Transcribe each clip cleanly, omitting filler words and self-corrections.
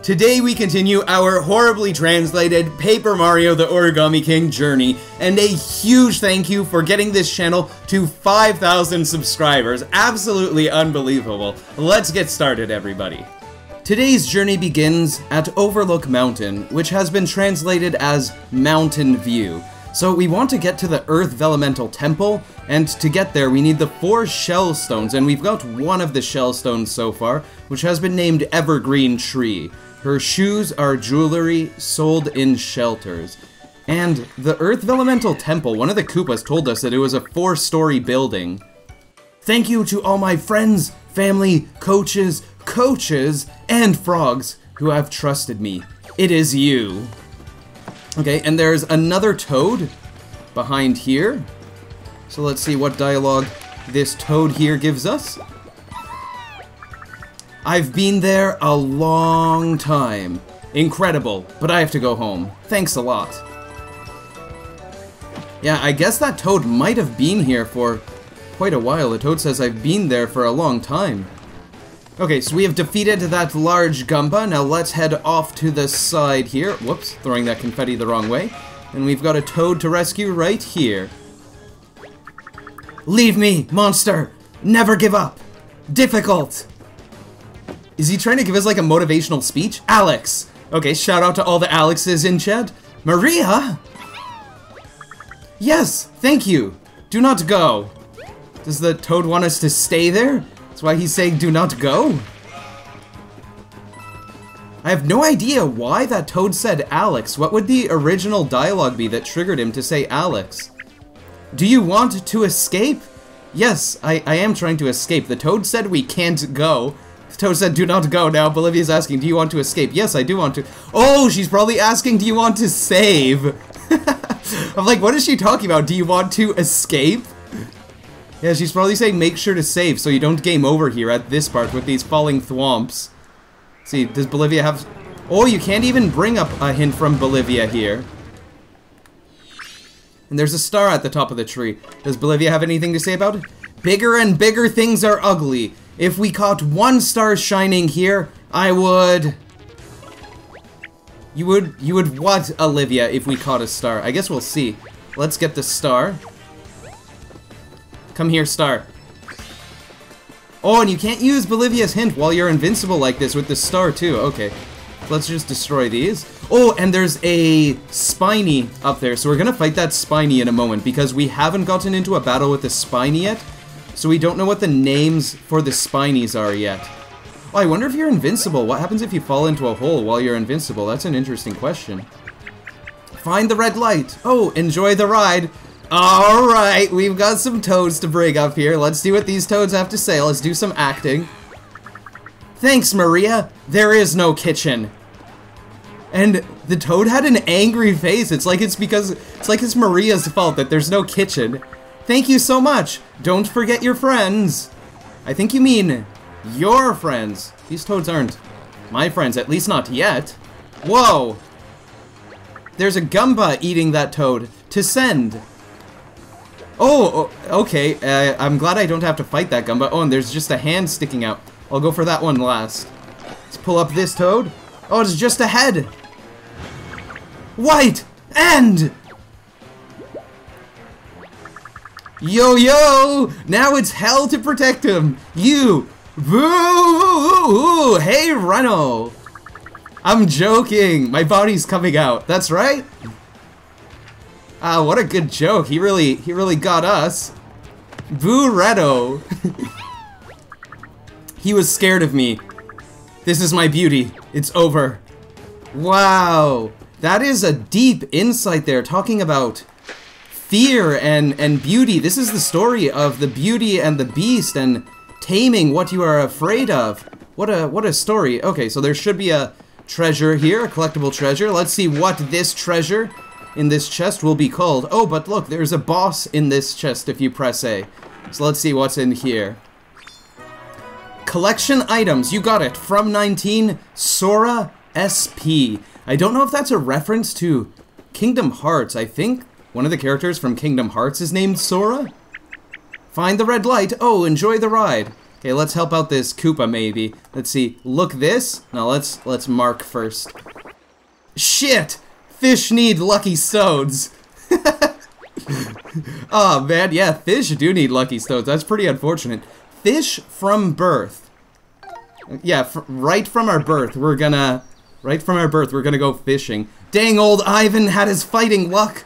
Today we continue our horribly translated Paper Mario the Origami King journey, and a huge thank you for getting this channel to 5,000 subscribers. Absolutely unbelievable. Let's get started, everybody. Today's journey begins at Overlook Mountain, which has been translated as Mountain View. So we want to get to the Earth Vellumental Temple, and to get there we need the 4 shell stones, and we've got one of the shell stones so far, which has been named Evergreen Tree. Her shoes are jewelry sold in shelters. And the Earth Vellumental Temple, one of the Koopas told us that it was a 4-story building. Thank you to all my friends, family, coaches, and frogs who have trusted me. It is you. Okay, and there's another toad behind here. So let's see what dialogue this toad here gives us. I've been there a long time. Incredible, but I have to go home. Thanks a lot. Yeah, I guess that toad might have been here for quite a while. The toad says I've been there for a long time. Okay, so we have defeated that large Goomba. Now let's head off to the side here. Whoops, throwing that confetti the wrong way. And we've got a toad to rescue right here. Leave me, monster! Never give up! Difficult! Is he trying to give us like a motivational speech? Alex! Okay, shout out to all the Alexes in chat. Maria? Yes, thank you. Do not go. Does the toad want us to stay there? That's why he's saying do not go? I have no idea why that toad said Alex. What would the original dialogue be that triggered him to say Alex? Do you want to escape? Yes, I am trying to escape. The toad said we can't go. The toad said do not go. Now Bolivia's asking, do you want to escape? Yes, I do want to. Oh, she's probably asking, do you want to save? I'm like, what is she talking about? Do you want to escape? Yeah, she's probably saying make sure to save so you don't game over here at this part with these falling thwomps. Let's see, does Bolivia have... Oh, you can't even bring up a hint from Bolivia here. And there's a star at the top of the tree. Does Bolivia have anything to say about it? Bigger and bigger things are ugly. If we caught one star shining here, I would... You would what, Olivia, if we caught a star? I guess we'll see. Let's get the star. Come here, star. Oh, and you can't use Bolivia's hint while you're invincible like this with the star, too. Okay. Let's just destroy these. Oh, and there's a Spiny up there. So we're gonna fight that Spiny in a moment because we haven't gotten into a battle with the Spiny yet. So we don't know what the names for the Spinies are yet. Oh, I wonder if you're invincible. What happens if you fall into a hole while you're invincible? That's an interesting question. Find the red light. Oh, enjoy the ride. Alright, we've got some toads to bring up here. Let's see what these toads have to say. Let's do some acting. Thanks, Maria. There is no kitchen. And the toad had an angry face. It's like it's Maria's fault that there's no kitchen. Thank you so much. Don't forget your friends. I think you mean your friends. These toads aren't my friends, at least not yet. Whoa. There's a Goomba eating that toad. To send. Oh, okay. I'm glad I don't have to fight that Goomba. Oh, and there's just a hand sticking out. I'll go for that one last. Let's pull up this toad. Oh, it's just a head. White! And... Yo! Now it's hell to protect him! You! Boo! Hey, Reno! I'm joking! My body's coming out. That's right? Ah, what a good joke. He really got us. Boo, Reno! He was scared of me. This is my beauty. It's over. Wow! That is a deep insight there, talking about fear and beauty. This is the story of the Beauty and the Beast and taming what you are afraid of. What a story. Okay, so there should be a treasure here, a collectible treasure. Let's see what this treasure in this chest will be called. Oh, but look, there's a boss in this chest if you press A. So let's see what's in here. Collection items, you got it. From 19, Sora SP. I don't know if that's a reference to Kingdom Hearts. I think one of the characters from Kingdom Hearts is named Sora. Find the red light. Oh, enjoy the ride. Okay, let's help out this Koopa maybe. Let's see. Look this. No, let's mark first. Shit! Fish need lucky stones. Oh man, yeah, fish do need lucky stones. That's pretty unfortunate. Fish from birth. Yeah, right from our birth, we're gonna go fishing. Dang, old Ivan had his fighting luck.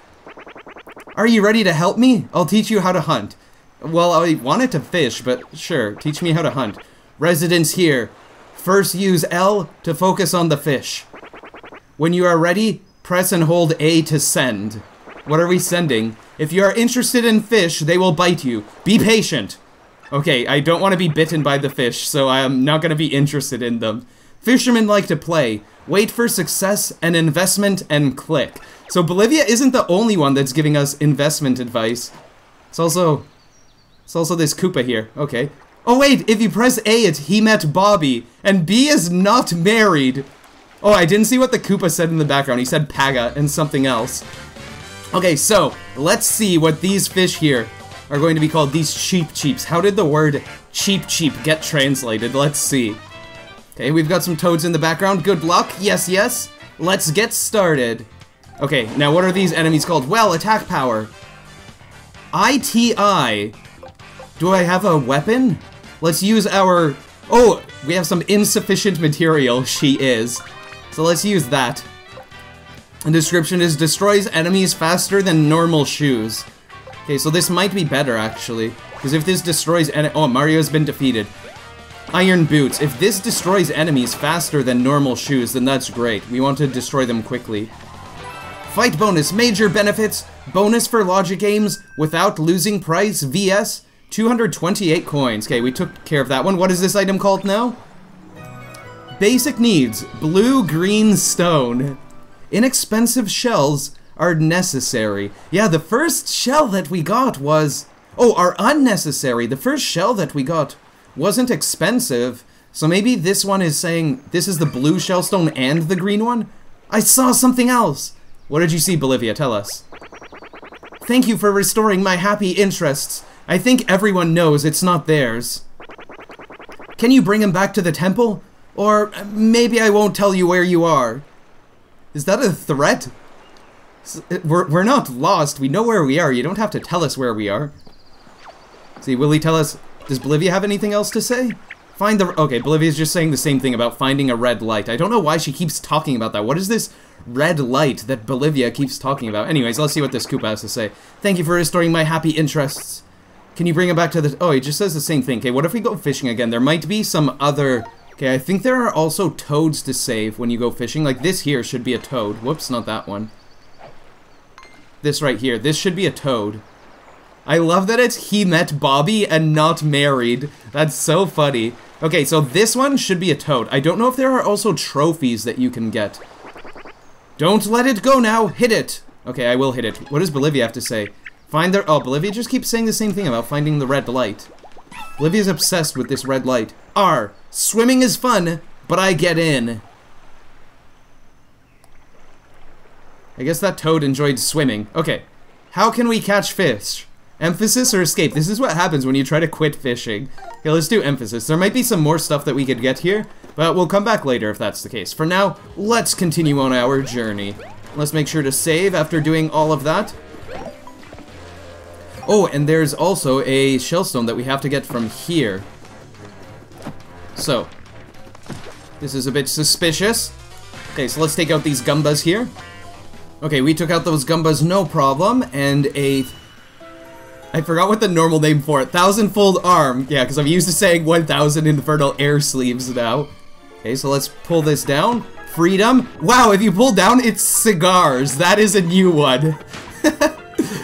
Are you ready to help me? I'll teach you how to hunt. Well, I wanted to fish, but sure, teach me how to hunt. Residents here. First use L to focus on the fish. When you are ready, press and hold A to send. What are we sending? If you are interested in fish, they will bite you. Be patient. Okay, I don't want to be bitten by the fish, so I am not going to be interested in them. Fishermen like to play. Wait for success and investment and click. So Bolivia isn't the only one that's giving us investment advice. It's also this Koopa here. Okay. Oh wait, if you press A, it's he met Bobby, and B is not married. Oh, I didn't see what the Koopa said in the background. He said Paga and something else. Okay, so let's see what these fish here are going to be called. These cheeps. How did the word cheap get translated? Let's see. Okay, we've got some toads in the background. Good luck. Yes. Let's get started. Okay, now what are these enemies called? Well, attack power. ITI. Do I have a weapon? Let's use our... Oh, we have some insufficient material. She is. So let's use that. The description is destroys enemies faster than normal shoes. Okay, so this might be better, actually. Because if this destroys... Oh, Mario's been defeated. Iron boots. If this destroys enemies faster than normal shoes, then that's great. We want to destroy them quickly. Fight bonus. Major benefits. Bonus for logic games without losing price. VS. 228 coins. Okay, we took care of that one. What is this item called now? Basic needs. Blue, green, stone. Inexpensive shells are necessary. Yeah, the first shell that we got was... Oh, are unnecessary. The first shell that we got wasn't expensive. So maybe this one is saying this is the blue shellstone and the green one? I saw something else. What did you see, Bolivia? Tell us. Thank you for restoring my happy interests. I think everyone knows it's not theirs. Can you bring him back to the temple? Or maybe I won't tell you where you are. Is that a threat? We're not lost. We know where we are. You don't have to tell us where we are. See, will he tell us... Does Bolivia have anything else to say? Find the... Okay, Bolivia's just saying the same thing about finding a red light. I don't know why she keeps talking about that. What is this red light that Bolivia keeps talking about? Anyways, let's see what this Koopa has to say. Thank you for restoring my happy interests. Can you bring him back to the... Oh, he just says the same thing. Okay, what if we go fishing again? There might be some other... Okay, I think there are also toads to save when you go fishing. Like, this here should be a toad. Whoops, not that one. This right here. This should be a toad. I love that it's he met Bobby and not married. That's so funny. Okay, so this one should be a toad. I don't know if there are also trophies that you can get. Don't let it go now. Hit it. Okay, I will hit it. What does Bolivia have to say? Find their... Oh, Bolivia just keeps saying the same thing about finding the red light. Bolivia's obsessed with this red light. R. Swimming is fun, but I get in. I guess that toad enjoyed swimming. Okay. How can we catch fish? Emphasis or escape? This is what happens when you try to quit fishing. Okay, let's do emphasis. There might be some more stuff that we could get here, but we'll come back later if that's the case. For now, let's continue on our journey. Let's make sure to save after doing all of that. Oh, and there's also a shellstone that we have to get from here. So, this is a bit suspicious. Okay, so let's take out these Gumbas here. Okay, we took out those Gumbas, no problem, and a... I forgot what the normal name for it. 1,000-fold arm. Yeah, because I'm used to saying 1,000 infernal air sleeves now. Okay, so let's pull this down. Freedom. Wow, if you pull down, it's cigars. That is a new one.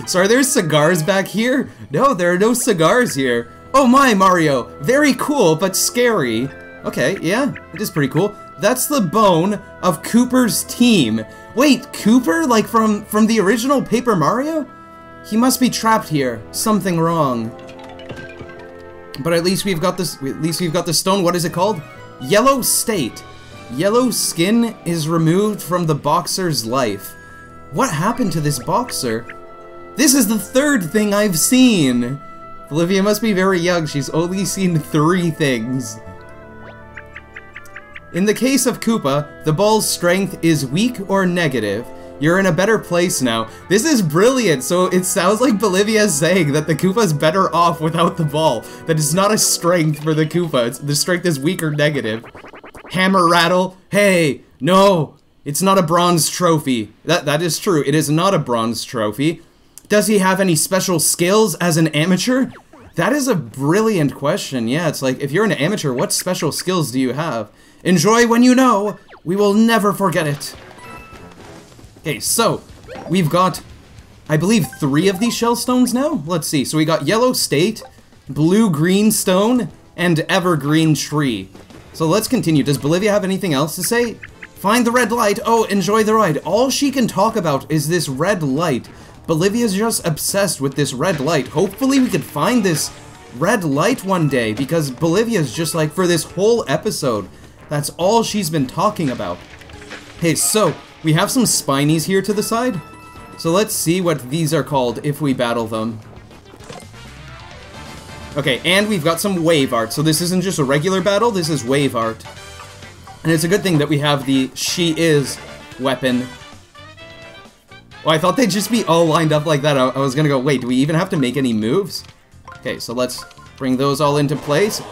So are there cigars back here? No, there are no cigars here. Oh my, Mario. Very cool, but scary. Okay, yeah, it is pretty cool. That's the bone of Cooper's team. Wait, Cooper? Like from the original Paper Mario? He must be trapped here. Something wrong. But at least we've got this. At least we've got the stone. What is it called? Yellow state. Yellow skin is removed from the boxer's life. What happened to this boxer? This is the third thing I've seen. Olivia must be very young. She's only seen 3 things. In the case of Koopa, the ball's strength is weak or negative. You're in a better place now. This is brilliant, so it sounds like Bolivia is saying that the Koopa's better off without the ball. That it's not a strength for the Koopa. The strength is weak or negative. Hammer rattle. Hey, no, it's not a bronze trophy. That is true. It is not a bronze trophy. Does he have any special skills as an amateur? That is a brilliant question. Yeah, it's like, if you're an amateur, what special skills do you have? Enjoy when you know. We will never forget it. Okay, so, we've got, I believe, 3 of these shell stones now? Let's see. So we got yellow state, blue-green stone, and evergreen tree. So let's continue. Does Bolivia have anything else to say? Find the red light. Oh, enjoy the ride. All she can talk about is this red light. Bolivia's just obsessed with this red light. Hopefully we could find this red light one day, because Bolivia's just like, for this whole episode, that's all she's been talking about. Hey, so, we have some spinies here to the side. So let's see what these are called if we battle them. Okay, and we've got some wave art. So this isn't just a regular battle, this is wave art. And it's a good thing that we have the She Is weapon. Oh, I thought they'd just be all lined up like that. I was gonna go, wait, do we even have to make any moves? Okay, so let's bring those all into place.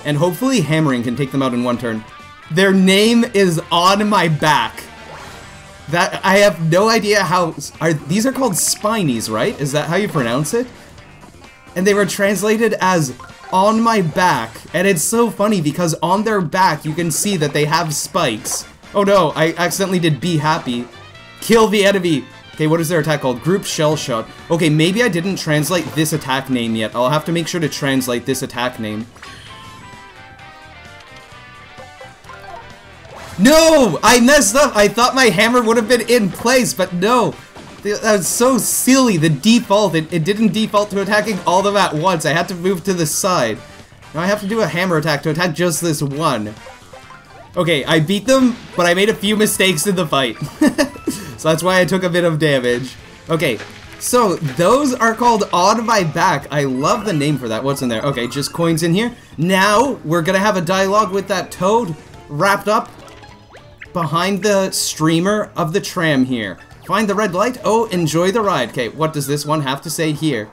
And hopefully hammering can take them out in one turn. Their name is on my back. That, I have no idea how, these are called spinies, right? Is that how you pronounce it? And they were translated as on my back. And it's so funny because on their back you can see that they have spikes. Oh no, I accidentally did be happy. Kill the enemy. Okay, what is their attack called? Group Shell Shot. Okay, maybe I didn't translate this attack name yet. I'll have to make sure to translate this attack name. No! I messed up! I thought my hammer would have been in place, but no! That was so silly, the default. It didn't default to attacking all of them at once. I had to move to the side. Now I have to do a hammer attack to attack just this one. Okay, I beat them, but I made a few mistakes in the fight. So that's why I took a bit of damage. Okay, so those are called On My Back. I love the name for that. What's in there? Okay, just coins in here. Now, we're gonna have a dialogue with that toad wrapped up behind the streamer of the tram here. Find the red light. Oh, enjoy the ride. Okay, what does this one have to say here?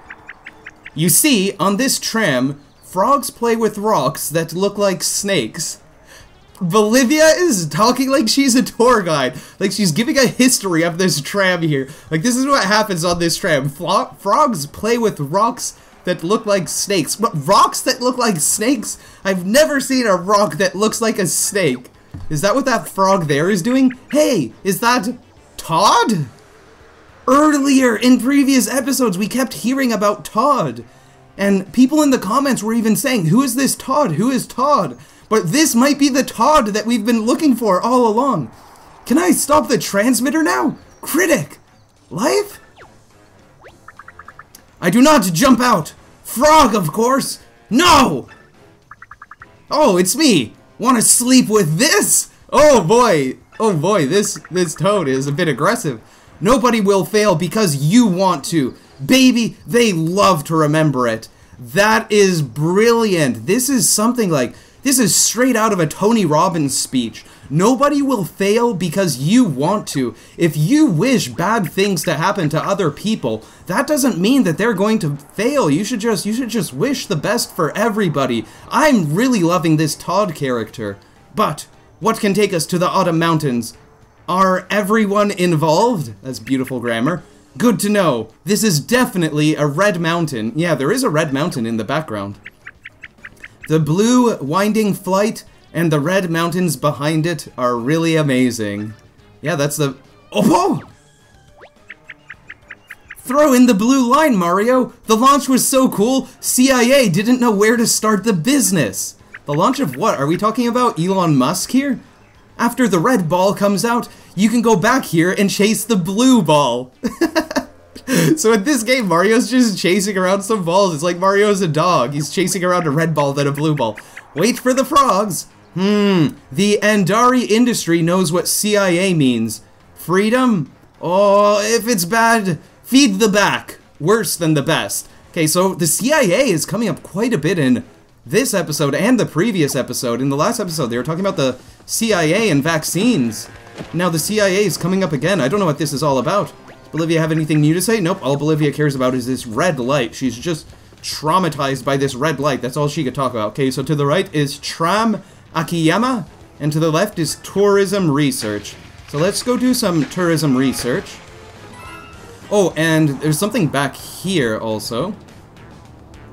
You see, on this tram, frogs play with rocks that look like snakes. Bolivia is talking like she's a tour guide. Like she's giving a history of this tram here. Like this is what happens on this tram. Frogs play with rocks that look like snakes. What, rocks that look like snakes? I've never seen a rock that looks like a snake. Is that what that frog there is doing? Hey, is that Todd? Earlier in previous episodes, we kept hearing about Todd. And people in the comments were even saying, who is this Todd? Who is Todd? But this might be the Todd that we've been looking for all along. Can I stop the transmitter now? Critic! Life? I do not jump out! Frog, of course! No! Oh, it's me! Wanna sleep with this? Oh boy! Oh boy, this Toad is a bit aggressive. Nobody will fail because you want to. Baby, they love to remember it. That is brilliant. This is something like... This is straight out of a Tony Robbins speech. Nobody will fail because you want to. If you wish bad things to happen to other people, that doesn't mean that they're going to fail. You should just wish the best for everybody. I'm really loving this Todd character. But what can take us to the Autumn Mountains? Are everyone involved? That's beautiful grammar. Good to know. This is definitely a red mountain. Yeah, there is a red mountain in the background. The blue winding flight and the red mountains behind it are really amazing. Yeah, that's the... Oh! Throw in the blue line, Mario! The launch was so cool, CIA didn't know where to start the business. The launch of what? Are we talking about Elon Musk here? After the red ball comes out, you can go back here and chase the blue ball. So in this game, Mario's just chasing around some balls. It's like Mario's a dog. He's chasing around a red ball, then a blue ball. Wait for the frogs. The Andari industry knows what CIA means. Freedom? Oh, if it's bad, feed the back. Worse than the best. Okay, so the CIA is coming up quite a bit in this episode and the previous episode. In the last episode, they were talking about the CIA and vaccines. Now the CIA is coming up again. I don't know what this is all about. Does Bolivia have anything new to say? Nope, all Bolivia cares about is this red light. She's just traumatized by this red light. That's all she could talk about. Okay, so to the right is Tram Akiyama, and to the left is tourism research. So let's go do some tourism research. Oh, and there's something back here also.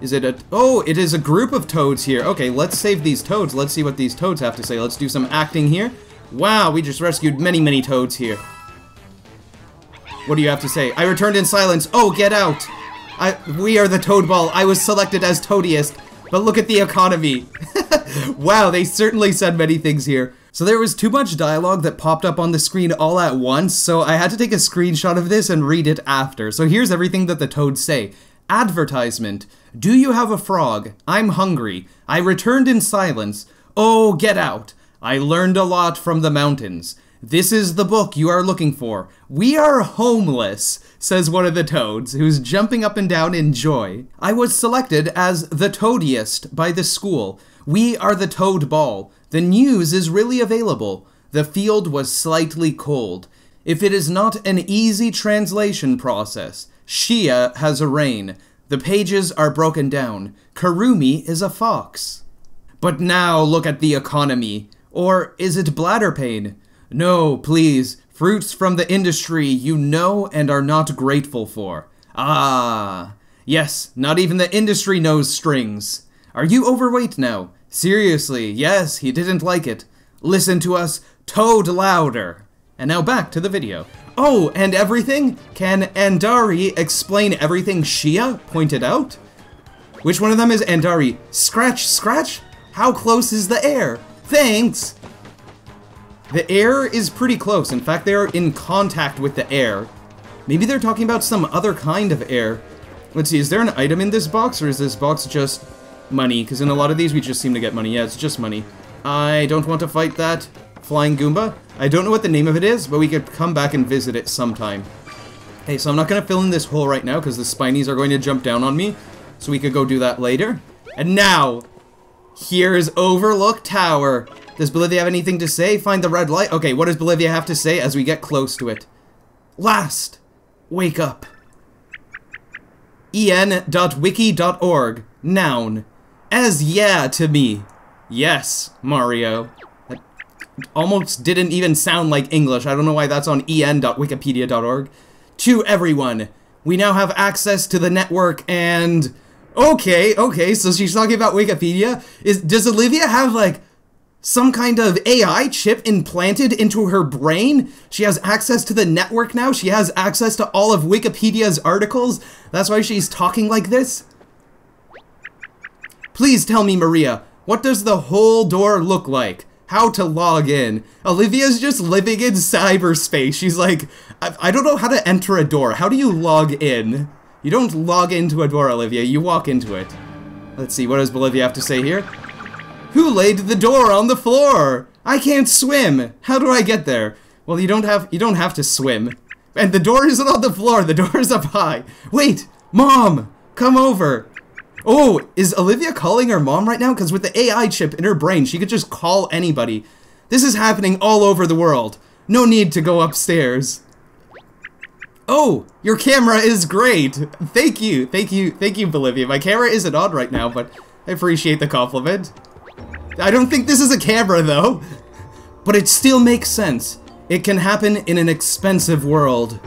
Is it a... Oh, it is a group of toads here. Okay, let's save these toads. Let's see what these toads have to say. Let's do some acting here. Wow, we just rescued many, many toads here. What do you have to say? I returned in silence. Oh, get out. We are the Toad Ball. I was selected as toadiest. But look at the economy. Wow, they certainly said many things here. So there was too much dialogue that popped up on the screen all at once, so I had to take a screenshot of this and read it after. So here's everything that the toads say. Advertisement. Do you have a frog? I'm hungry. I returned in silence. Oh, get out. I learned a lot from the mountains. This is the book you are looking for. We are homeless, says one of the toads, who's jumping up and down in joy. I was selected as the toadiest by the school. We are the Toad Ball. The news is really available. The field was slightly cold. If it is not an easy translation process, Shia has a reign. The pages are broken down. Karumi is a fox. But now look at the economy. Or is it bladder pain? No, please. Fruits from the industry you know and are not grateful for. Ah. Yes, not even the industry knows strings. Are you overweight now? Seriously, yes, he didn't like it. Listen to us, toad louder. And now back to the video. Oh, and everything? Can Andari explain everything Shia pointed out? Which one of them is Andari? Scratch, scratch? How close is the air? Thanks! The air is pretty close. In fact, they are in contact with the air. Maybe they're talking about some other kind of air. Let's see, is there an item in this box, or is this box just money? Because in a lot of these, we just seem to get money. Yeah, it's just money. I don't want to fight that flying Goomba. I don't know what the name of it is, but we could come back and visit it sometime. Okay, so I'm not going to fill in this hole right now, because the Spinies are going to jump down on me. So we could go do that later. And now, here's Overlook Tower. Does Bolivia have anything to say? Find the red light. Okay, what does Bolivia have to say as we get close to it? Last, wake up. en.wiki.org. Noun. As yeah to me. Yes, Mario. That almost didn't even sound like English. I don't know why that's on en.wikipedia.org. To everyone. We now have access to the network and... Okay, so she's talking about Wikipedia. Does Olivia have, like, some kind of AI chip implanted into her brain? She has access to the network now? She has access to all of Wikipedia's articles? That's why she's talking like this? Please tell me, Maria, what does the whole door look like? How to log in? Olivia's just living in cyberspace. She's like, I don't know how to enter a door. How do you log in? You don't log into a door, Olivia. You walk into it. Let's see, what does Bolivia have to say here? Who laid the door on the floor? I can't swim. How do I get there? Well, you don't have to swim. And the door isn't on the floor. The door is up high. Wait, Mom, come over. Oh, is Olivia calling her mom right now? Because with the AI chip in her brain, she could just call anybody. This is happening all over the world. No need to go upstairs. Oh, your camera is great. Thank you, Bolivia. My camera isn't on right now, but I appreciate the compliment. I don't think this is a camera, though. But it still makes sense. It can happen in an expensive world.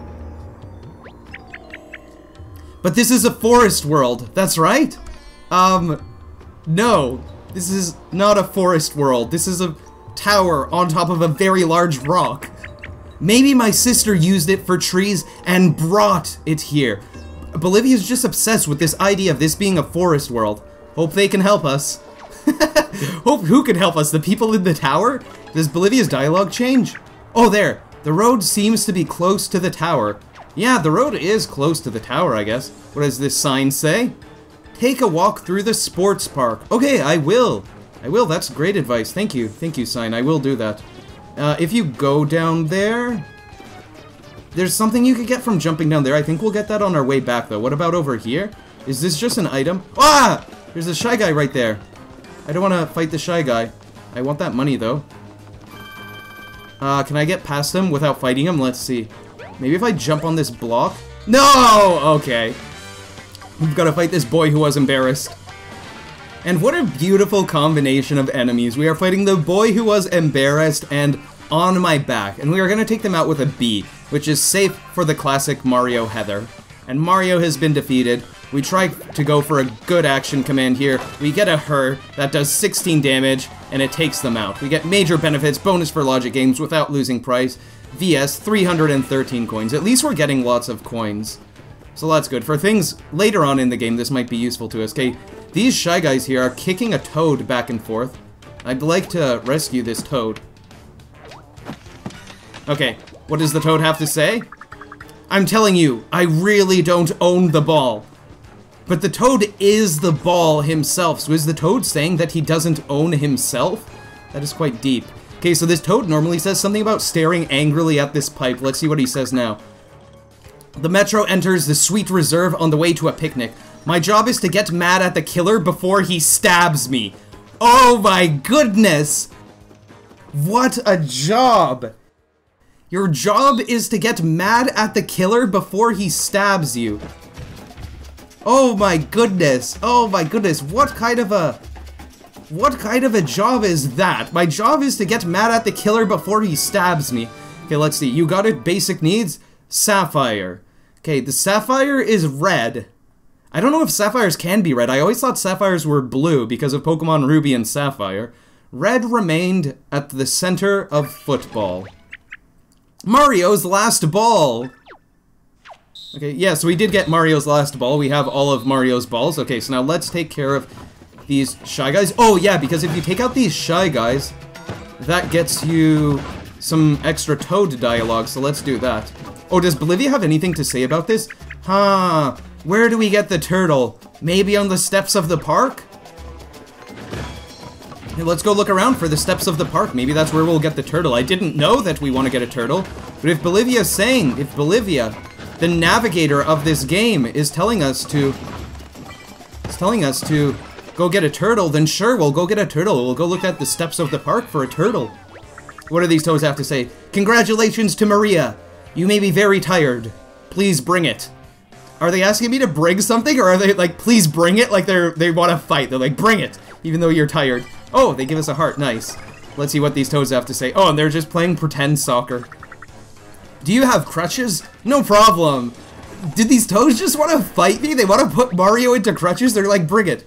But this is a forest world, that's right? No. This is not a forest world. This is a tower on top of a very large rock. Maybe my sister used it for trees and brought it here. Bolivia's just obsessed with this idea of this being a forest world. Hope they can help us. Who can help us? The people in the tower? Does Bolivia's dialogue change? Oh, there. The road seems to be close to the tower. Yeah, the road is close to the tower, I guess. What does this sign say? Take a walk through the sports park. Okay, I will. That's great advice. Thank you, sign. I will do that. If you go down there... There's something you could get from jumping down there. I think we'll get that on our way back, though. What about over here? Is this just an item? Ah! There's a Shy Guy right there. I don't want to fight the Shy Guy. I want that money, though. Can I get past him without fighting him? Let's see. Maybe if I jump on this block? No! Okay. We've got to fight this boy who was embarrassed. And what a beautiful combination of enemies. We are fighting the boy who was embarrassed and on my back. And we are going to take them out with a B, which is safe for the classic Mario Heather. And Mario has been defeated. We try to go for a good action command here. We get a her that does 16 damage, and it takes them out. We get major benefits, bonus for logic games without losing price. VS, 313 coins. At least we're getting lots of coins. So that's good. For things later on in the game, this might be useful to us. Okay, these Shy Guys here are kicking a toad back and forth. I'd like to rescue this toad. Okay, what does the toad have to say? I'm telling you, I really don't own the ball. But the toad is the ball himself, so is the toad saying that he doesn't own himself? That is quite deep. Okay, so this toad normally says something about staring angrily at this pipe. Let's see what he says now. The Metro enters the Sweet Reserve on the way to a picnic. My job is to get mad at the killer before he stabs me. Oh my goodness! What a job! Your job is to get mad at the killer before he stabs you. Oh my goodness! Oh my goodness! What kind of a job is that? My job is to get mad at the killer before he stabs me. Okay, let's see. You got it. Basic needs. Sapphire. Okay, the sapphire is red. I don't know if sapphires can be red. I always thought sapphires were blue because of Pokemon Ruby and Sapphire. Red remained at the center of football. Mario's last ball! Okay, yeah, so we did get Mario's last ball. We have all of Mario's balls. Okay, so now let's take care of these Shy Guys. Oh, yeah, because if you take out these Shy Guys, that gets you some extra Toad dialogue, so let's do that. Oh, does Bolivia have anything to say about this? Huh, where do we get the turtle? Maybe on the steps of the park? Hey, let's go look around for the steps of the park. Maybe that's where we'll get the turtle. I didn't know that we want to get a turtle, but if Bolivia's saying, if Bolivia, the navigator of this game, is telling us to go get a turtle, then sure, we'll go get a turtle. We'll go look at the steps of the park for a turtle. What do these toads have to say? Congratulations to Maria. You may be very tired. Please bring it. Are they asking me to bring something, or are they like, please bring it? Like they want to fight. They're like, bring it, even though you're tired. Oh, they give us a heart. Nice. Let's see what these toads have to say. Oh, and they're just playing pretend soccer. Do you have crutches? No problem. Did these toads just want to fight me? They want to put Mario into crutches? They're like, bring it.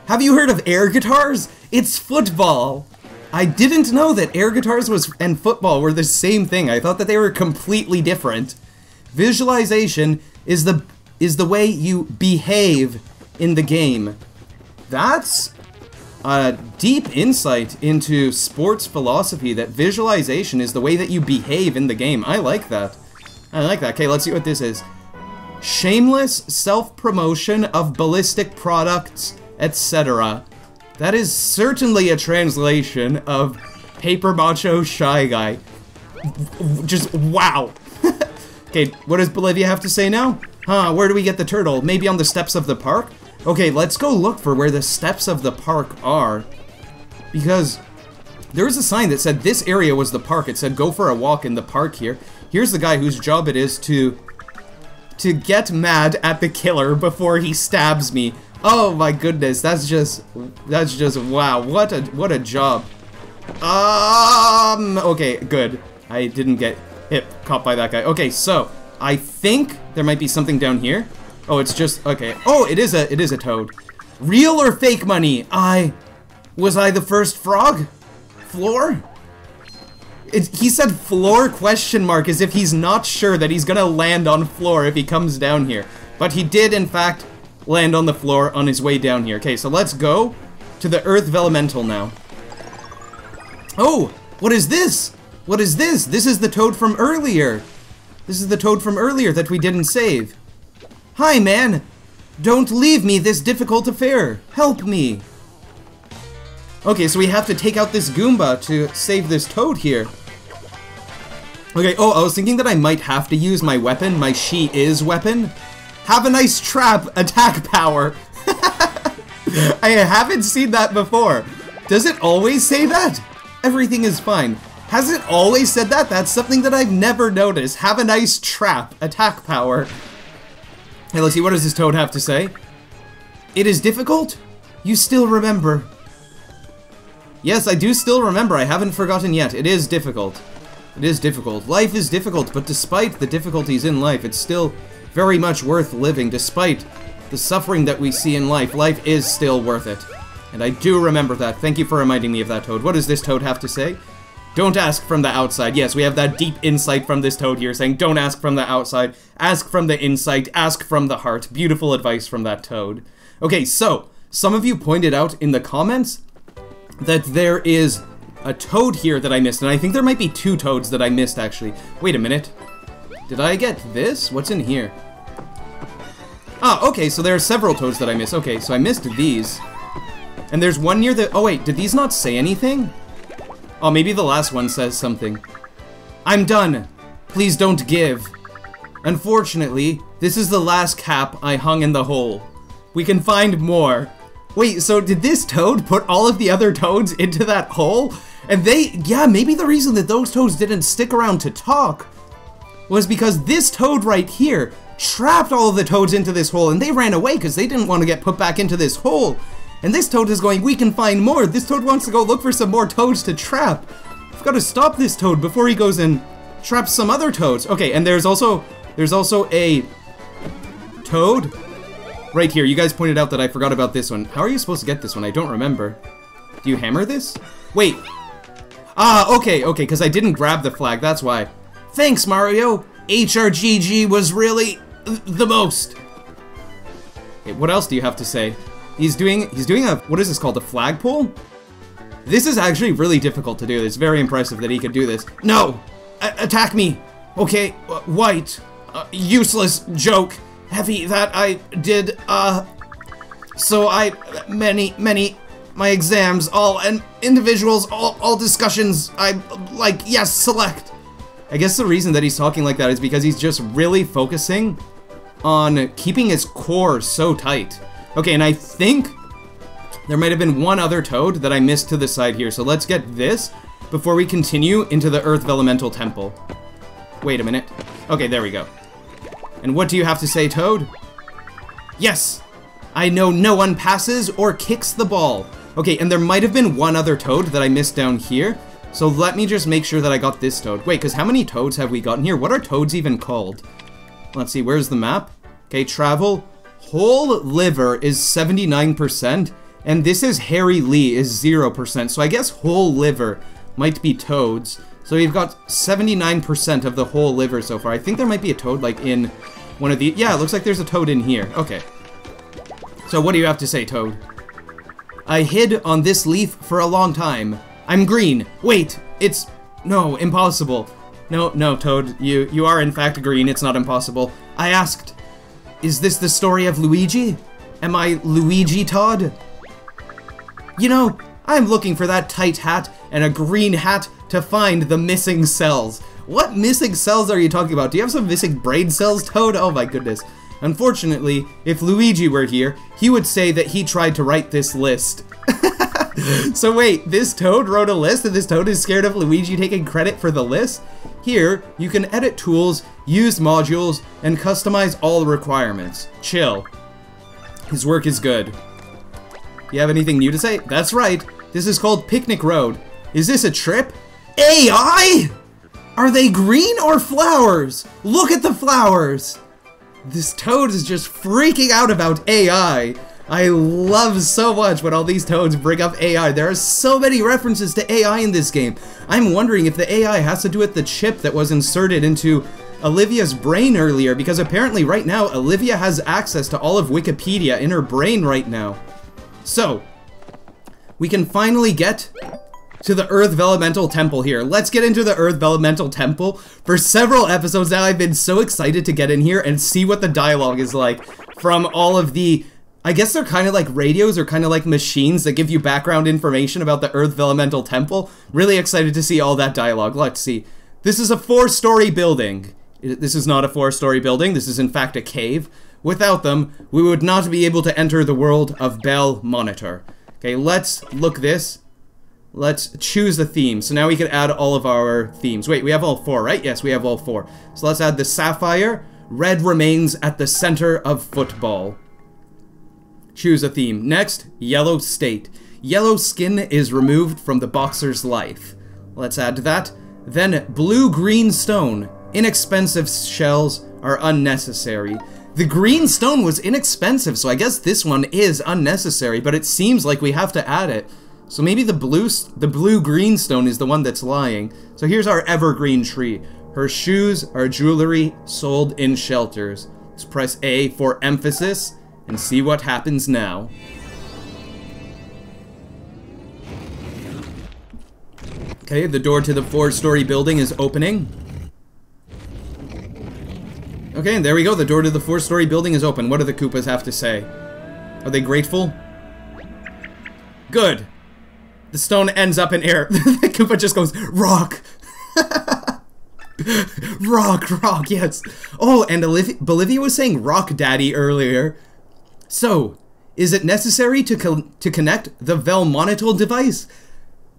Have you heard of air guitars? It's football. I didn't know that air guitars and football were the same thing. I thought that they were completely different. Visualization is the way you behave in the game. That's a deep insight into sports philosophy, that visualization is the way that you behave in the game. I like that. I like that. Okay, let's see what this is. Shameless self-promotion of ballistic products, etc. That is certainly a translation of Paper Macho Shy Guy. Just wow. Okay, what does Bolivia have to say now? Huh, where do we get the turtle? Maybe on the steps of the park? Okay, let's go look for where the steps of the park are. Because there was a sign that said this area was the park. It said go for a walk in the park here. Here's the guy whose job it is to get mad at the killer before he stabs me. Oh my goodness, that's just wow, what a job. Okay, good. I didn't get caught by that guy. Okay, so I think there might be something down here. Oh, it's just okay. Oh, it is a toad. Real or fake money? Was I the first frog? Floor? He said floor question mark as if he's not sure that he's gonna land on floor if he comes down here. But he did in fact land on the floor on his way down here. Okay, so let's go to the Earth Vellumental now. Oh, what is this? What is this? This is the toad from earlier. This is the toad from earlier that we didn't save. Hi, man. Don't leave me this difficult affair. Help me. Okay, so we have to take out this Goomba to save this toad here. Okay, oh, I was thinking that I might have to use my weapon, my she-is weapon. Have a nice trap, attack power. I haven't seen that before. Does it always say that? Everything is fine. Has it always said that? That's something that I've never noticed. Have a nice trap, attack power. Hey, let's see, what does this toad have to say? It is difficult? You still remember. Yes, I do still remember. I haven't forgotten yet. It is difficult. It is difficult. Life is difficult, but despite the difficulties in life, it's still very much worth living. Despite the suffering that we see in life, life is still worth it. And I do remember that. Thank you for reminding me of that, Toad. What does this toad have to say? Don't ask from the outside. Yes, we have that deep insight from this toad here saying, don't ask from the outside, ask from the inside, ask from the heart. Beautiful advice from that toad. Okay, so, some of you pointed out in the comments that there is a toad here that I missed, and I think there might be 2 toads that I missed, actually. Wait a minute. Did I get this? What's in here? Ah, okay, so there are several toads that I missed. Okay, so I missed these. And there's one near the... Oh wait, did these not say anything? Oh, maybe the last one says something. I'm done. Please don't give. Unfortunately, this is the last cap I hung in the hole. We can find more. Wait, so did this toad put all of the other toads into that hole? And yeah, maybe the reason that those toads didn't stick around to talk was because this toad right here trapped all of the toads into this hole, and they ran away because they didn't want to get put back into this hole. And this toad is going, we can find more. This toad wants to go look for some more toads to trap. I've got to stop this toad before he goes and traps some other toads. Okay, and there's also a toad right here. You guys pointed out that I forgot about this one. How are you supposed to get this one? I don't remember. Do you hammer this? Wait. Ah, okay, because I didn't grab the flag, that's why. Thanks, Mario. HRGG was really the most. Okay, what else do you have to say? He's doing a, what is this called, a flagpole? This is actually really difficult to do. It's very impressive that he could do this. No! Attack me! Okay, white. Useless joke. Heavy that I did, so my exams, and individuals, all discussions, yes, select. I guess the reason that he's talking like that is because he's just really focusing on keeping his core so tight. Okay, and I think there might have been one other toad that I missed to the side here, so let's get this before we continue into the Earth Vellumental Temple. Wait a minute. Okay, there we go. And what do you have to say, Toad? Yes! I know no one passes or kicks the ball. Okay, and there might have been one other toad that I missed down here, so let me just make sure that I got this toad. Wait, because how many toads have we gotten here? What are toads even called? Let's see, where's the map? Okay, travel. Whole liver is 79%, and this is Harry Lee is 0%, so I guess whole liver might be toads. So we've got 79% of the whole liver so far. I think there might be a toad, like, in one of the... Yeah, it looks like there's a toad in here. Okay. So what do you have to say, Toad? I hid on this leaf for a long time. I'm green. Wait, it's... No, impossible. No, Toad. You are in fact green. It's not impossible. I asked... Is this the story of Luigi? Am I Luigi Todd? You know, I'm looking for that tight hat and a green hat to find the missing cells. What missing cells are you talking about? Do you have some missing brain cells, Toad? Oh my goodness. Unfortunately, if Luigi were here, he would say that he tried to write this list. So wait, this Toad wrote a list and this Toad is scared of Luigi taking credit for the list? Here, you can edit tools, use modules, and customize all requirements. Chill. His work is good. You have anything new to say? That's right. This is called Picnic Road. Is this a trip? AI? Are they green or flowers? Look at the flowers! This Toad is just freaking out about AI. I love so much when all these toads bring up AI. There are so many references to AI in this game. I'm wondering if the AI has to do with the chip that was inserted into Olivia's brain earlier, because apparently right now Olivia has access to all of Wikipedia in her brain right now. So, we can finally get to the Earth Vellumental Temple here. Let's get into the Earth Vellumental Temple. For several episodes now, I've been so excited to get in here and see what the dialogue is like from all of the... I guess they're kind of like radios or kind of like machines that give you background information about the Earth Vellumental Temple. Really excited to see all that dialogue. Let's see. This is a 4-story building. This is not a 4-story building. This is in fact a cave. Without them, we would not be able to enter the world of Bell Monitor. Okay, let's look this. Let's choose the theme. So now we can add all of our themes. Wait, we have all 4, right? Yes, we have all 4. So let's add the sapphire. Red remains at the center of football. Choose a theme. Next, yellow state. Yellow skin is removed from the boxer's life. Let's add that. Then blue-green stone. Inexpensive shells are unnecessary. The green stone was inexpensive, so I guess this one is unnecessary, but it seems like we have to add it. So maybe the blue-green stone is the one that's lying. So here's our evergreen tree. Her shoes are jewelry sold in shelters. Let's press A for emphasis and see what happens now. Okay, the door to the 4-story building is opening. Okay, and there we go. The door to the 4-story building is open. What do the Koopas have to say? Are they grateful? Good. The stone ends up in air. The Koopa just goes, rock! rock, yes. Oh, and Bolivia was saying rock daddy earlier. So, is it necessary to connect the Vellumental device?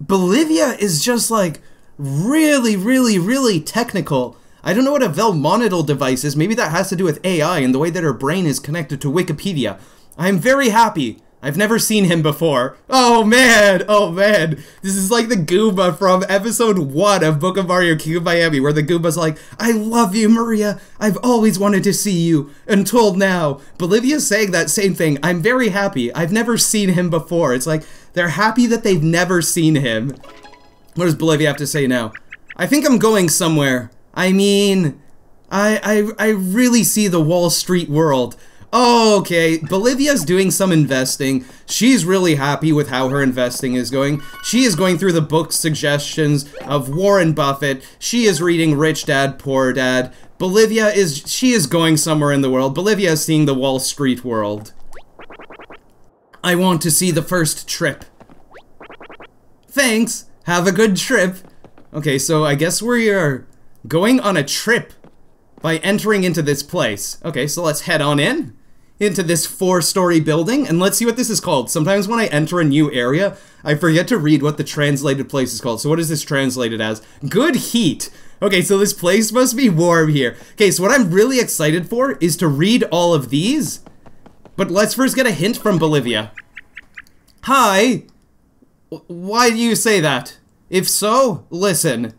Bolivia is just like really technical. I don't know what a Vellumental device is. Maybe that has to do with AI and the way that her brain is connected to Wikipedia. I am very happy. I've never seen him before. Oh man, this is like the Goomba from episode 1 of Book of Mario King of Miami, where the Goomba's like, I love you, Maria. I've always wanted to see you, until now. Bolivia's saying that same thing. I'm very happy. I've never seen him before. It's like, they're happy that they've never seen him. What does Bolivia have to say now? I think I'm going somewhere. I mean, I really see the Wall Street world. Oh, okay, Bolivia's doing some investing. She's really happy with how her investing is going. She is going through the book suggestions of Warren Buffett. She is reading Rich Dad, Poor Dad. She is going somewhere in the world. Bolivia is seeing the Wall Street world. I want to see the first trip. Thanks, have a good trip. Okay, so I guess we are going on a trip by entering into this place. Okay, so let's head on into this 4-story building, and let's see what this is called. Sometimes when I enter a new area, I forget to read what the translated place is called. So what is this translated as? Good heat. Okay, so this place must be warm here. Okay, so what I'm really excited for is to read all of these, but let's first get a hint from Bolivia. Hi. Why do you say that? If so, listen.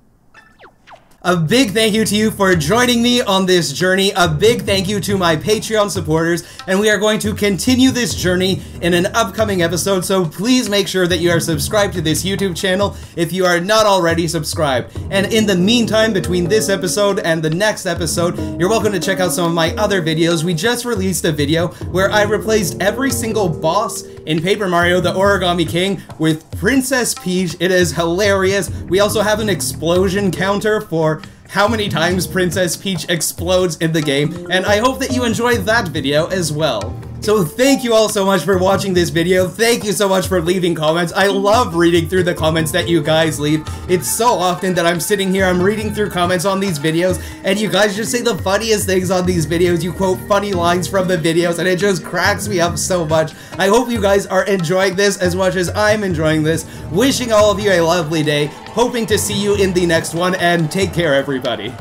A big thank you to you for joining me on this journey. A big thank you to my Patreon supporters, and we are going to continue this journey in an upcoming episode, so please make sure that you are subscribed to this YouTube channel if you are not already subscribed. And in the meantime, between this episode and the next episode, you're welcome to check out some of my other videos. We just released a video where I replaced every single boss in Paper Mario the Origami King with Princess Peach. It is hilarious. We also have an explosion counter for how many times Princess Peach explodes in the game, and I hope that you enjoyed that video as well. So thank you all so much for watching this video. Thank you so much for leaving comments. I love reading through the comments that you guys leave. It's so often that I'm sitting here, I'm reading through comments on these videos, and you guys just say the funniest things on these videos. You quote funny lines from the videos, and it just cracks me up so much. I hope you guys are enjoying this as much as I'm enjoying this. Wishing all of you a lovely day. Hoping to see you in the next one, and take care, everybody.